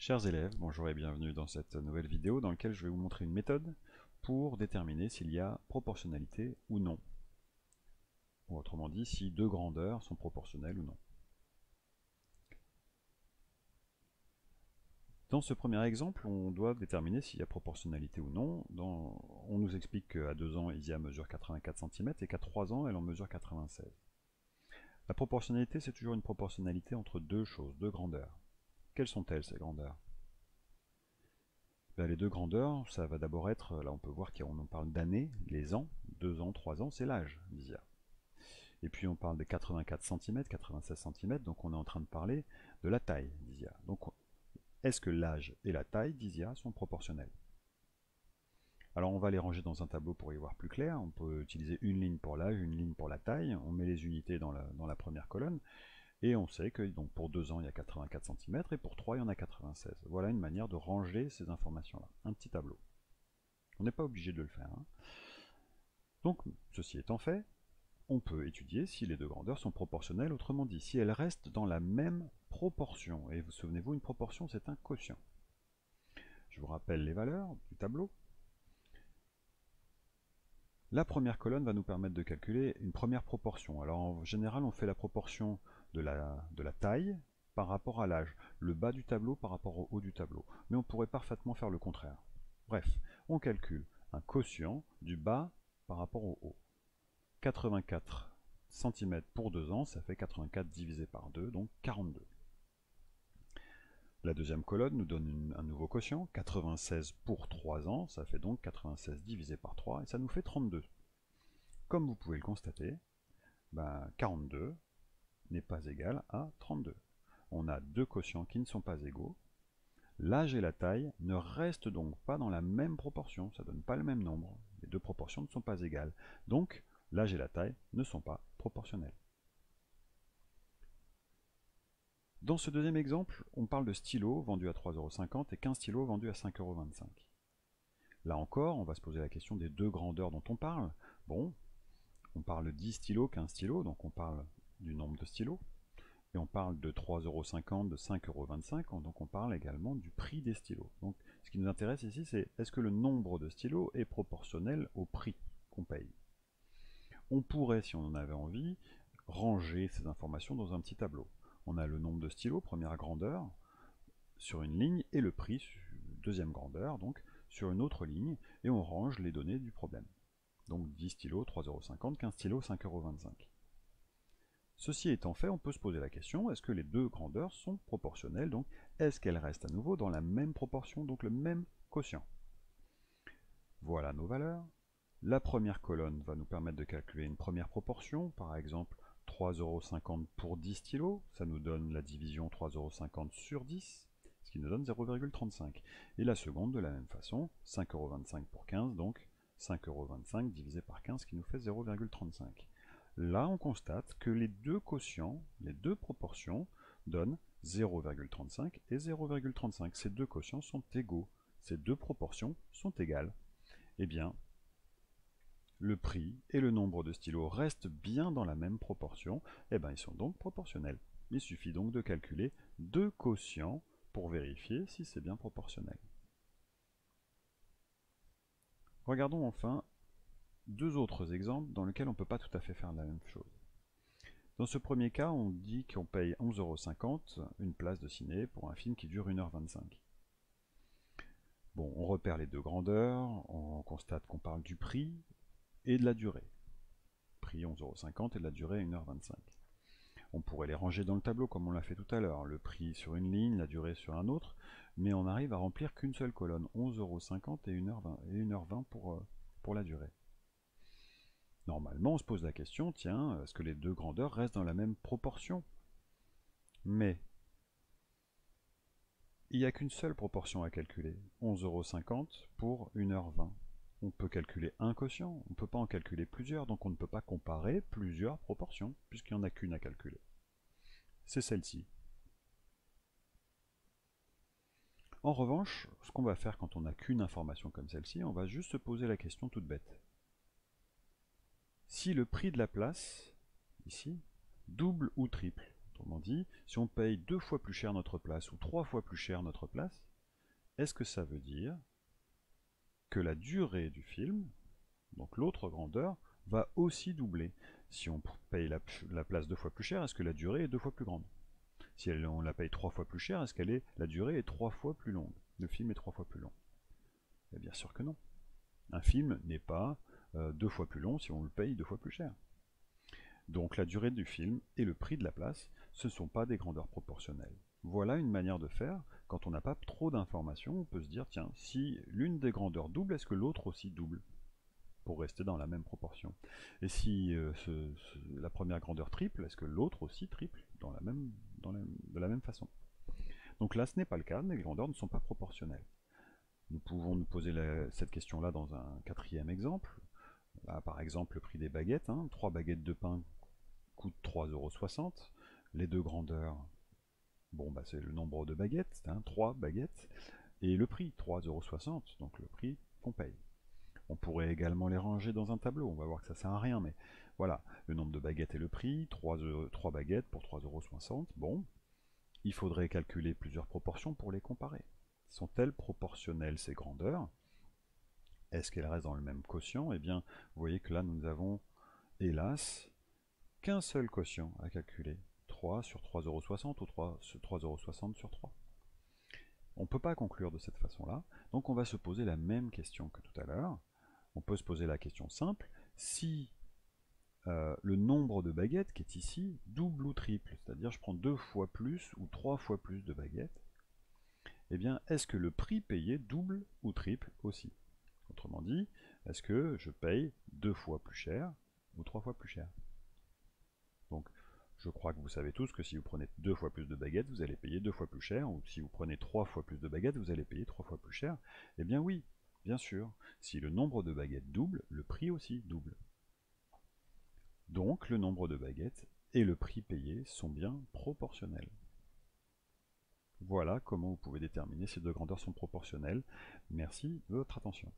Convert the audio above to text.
Chers élèves, bonjour et bienvenue dans cette nouvelle vidéo dans laquelle je vais vous montrer une méthode pour déterminer s'il y a proportionnalité ou non. Ou autrement dit, si deux grandeurs sont proportionnelles ou non. Dans ce premier exemple, on doit déterminer s'il y a proportionnalité ou non. On nous explique qu'à 2 ans, Isia mesure 84 cm et qu'à 3 ans, elle en mesure 96. La proportionnalité, c'est toujours une proportionnalité entre deux choses, deux grandeurs. Quelles sont-elles, ces grandeurs? Les deux grandeurs, ça va d'abord être, là on peut voir qu'on en parle d'années, les ans, 2 ans, 3 ans, c'est l'âge d'Isia. Et puis on parle de 84 cm, 96 cm, donc on est en train de parler de la taille d'Isia. Donc est-ce que l'âge et la taille d'Isia sont proportionnels? Alors on va les ranger dans un tableau pour y voir plus clair. On peut utiliser une ligne pour l'âge, une ligne pour la taille. On met les unités dans la première colonne. Et on sait que donc, pour 2 ans, il y a 84 cm et pour 3, il y en a 96. Voilà une manière de ranger ces informations-là. Un petit tableau. On n'est pas obligé de le faire. Donc, ceci étant fait, on peut étudier si les deux grandeurs sont proportionnelles, autrement dit, si elles restent dans la même proportion. Et vous souvenez-vous, une proportion, c'est un quotient. Je vous rappelle les valeurs du tableau. La première colonne va nous permettre de calculer une première proportion. Alors en général, on fait la proportion de la taille par rapport à l'âge, le bas du tableau par rapport au haut du tableau. Mais on pourrait parfaitement faire le contraire. Bref, on calcule un quotient du bas par rapport au haut. 84 cm pour 2 ans, ça fait 84 divisé par 2, donc 42. La deuxième colonne nous donne un nouveau quotient, 96 pour 3 ans, ça fait donc 96 divisé par 3, et ça nous fait 32. Comme vous pouvez le constater, 42 n'est pas égal à 32. On a deux quotients qui ne sont pas égaux. L'âge et la taille ne restent donc pas dans la même proportion, ça ne donne pas le même nombre. Les deux proportions ne sont pas égales. Donc, l'âge et la taille ne sont pas proportionnels. Dans ce deuxième exemple, on parle de stylos vendus à 3,50 € et 15 stylos vendus à 5,25 €. Là encore, on va se poser la question des deux grandeurs dont on parle. Bon, on parle 10 stylos, 15 stylos, donc on parle du nombre de stylos. Et on parle de 3,50 €, de 5,25 €, donc on parle également du prix des stylos. Donc ce qui nous intéresse ici, c'est est-ce que le nombre de stylos est proportionnel au prix qu'on paye? On pourrait, si on en avait envie, ranger ces informations dans un petit tableau. On a le nombre de stylos, première grandeur, sur une ligne, et le prix, deuxième grandeur, donc sur une autre ligne, et on range les données du problème. Donc 10 stylos, 3,50 €, 15 stylos, 5,25 €. Ceci étant fait, on peut se poser la question, est-ce que les deux grandeurs sont proportionnelles? Donc, est-ce qu'elles restent à nouveau dans la même proportion, donc le même quotient? Voilà nos valeurs. La première colonne va nous permettre de calculer une première proportion, par exemple 3,50 € pour 10 stylos, ça nous donne la division 3,50 € sur 10, ce qui nous donne 0,35. Et la seconde, de la même façon, 5,25 € pour 15, donc 5,25 € divisé par 15, ce qui nous fait 0,35. Là, on constate que les deux quotients, les deux proportions, donnent 0,35 et 0,35. Ces deux quotients sont égaux. Ces deux proportions sont égales. Eh bien, le prix et le nombre de stylos restent bien dans la même proportion. Eh bien, ils sont donc proportionnels. Il suffit donc de calculer deux quotients pour vérifier si c'est bien proportionnel. Regardons enfin deux autres exemples dans lesquels on ne peut pas tout à fait faire la même chose. Dans ce premier cas, on dit qu'on paye 11,50 € une place de ciné pour un film qui dure 1h25. Bon, on repère les deux grandeurs, on constate qu'on parle du prix et de la durée. Prix 11,50 € et de la durée 1h25. On pourrait les ranger dans le tableau comme on l'a fait tout à l'heure, le prix sur une ligne, la durée sur un autre, mais on arrive à remplir qu'une seule colonne, 11,50 € et 1h20 pour la durée. Normalement, on se pose la question, tiens, est-ce que les deux grandeurs restent dans la même proportion? Mais il n'y a qu'une seule proportion à calculer, 11,50 € pour 1h20. On peut calculer un quotient, on ne peut pas en calculer plusieurs, donc on ne peut pas comparer plusieurs proportions, puisqu'il n'y en a qu'une à calculer. C'est celle-ci. En revanche, ce qu'on va faire quand on n'a qu'une information comme celle-ci, on va juste se poser la question toute bête. Si le prix de la place, ici, double ou triple, Autrement dit, si on paye 2 fois plus cher notre place ou 3 fois plus cher notre place, est-ce que ça veut dire que la durée du film, donc l'autre grandeur, va aussi doubler? Si on paye la place 2 fois plus cher, est-ce que la durée est 2 fois plus grande? Si on la paye 3 fois plus cher, est-ce que la durée est 3 fois plus longue? Le film est 3 fois plus long? Et bien sûr que non. Un film n'est pas 2 fois plus long si on le paye 2 fois plus cher. Donc la durée du film et le prix de la place, ce ne sont pas des grandeurs proportionnelles. Voilà une manière de faire. Quand on n'a pas trop d'informations, on peut se dire, tiens, si l'une des grandeurs double, est-ce que l'autre aussi double? Pour rester dans la même proportion. Et si la première grandeur triple, est-ce que l'autre aussi triple de la même façon? Donc là, ce n'est pas le cas, les grandeurs ne sont pas proportionnelles. Nous pouvons nous poser cette question-là dans un quatrième exemple. Là, par exemple, le prix des baguettes. 3 baguettes de pain coûtent 3,60 €. Les deux grandeurs, bon, bah, c'est le nombre de baguettes, 3 baguettes, et le prix, 3,60 €, donc le prix qu'on paye. On pourrait également les ranger dans un tableau, on va voir que ça sert à rien, mais voilà, le nombre de baguettes et le prix, 3 baguettes pour 3,60 €. Bon, il faudrait calculer plusieurs proportions pour les comparer. Sont-elles proportionnelles ces grandeurs? Est-ce qu'elles restent dans le même quotient? Eh bien, vous voyez que là, nous avons, hélas, qu'un seul quotient à calculer. 3 sur 3,60 € ou 3,60 € sur 3. On ne peut pas conclure de cette façon-là, donc on va se poser la même question que tout à l'heure. On peut se poser la question simple, si le nombre de baguettes qui est ici double ou triple, c'est-à-dire je prends 2 fois plus ou 3 fois plus de baguettes, eh bien est-ce que le prix payé double ou triple aussi? Autrement dit, est-ce que je paye 2 fois plus cher ou 3 fois plus cher? Donc, je crois que vous savez tous que si vous prenez 2 fois plus de baguettes, vous allez payer 2 fois plus cher, ou si vous prenez 3 fois plus de baguettes, vous allez payer 3 fois plus cher. Eh bien oui, bien sûr, si le nombre de baguettes double, le prix aussi double. Donc, le nombre de baguettes et le prix payé sont bien proportionnels. Voilà comment vous pouvez déterminer si deux grandeurs sont proportionnelles. Merci de votre attention.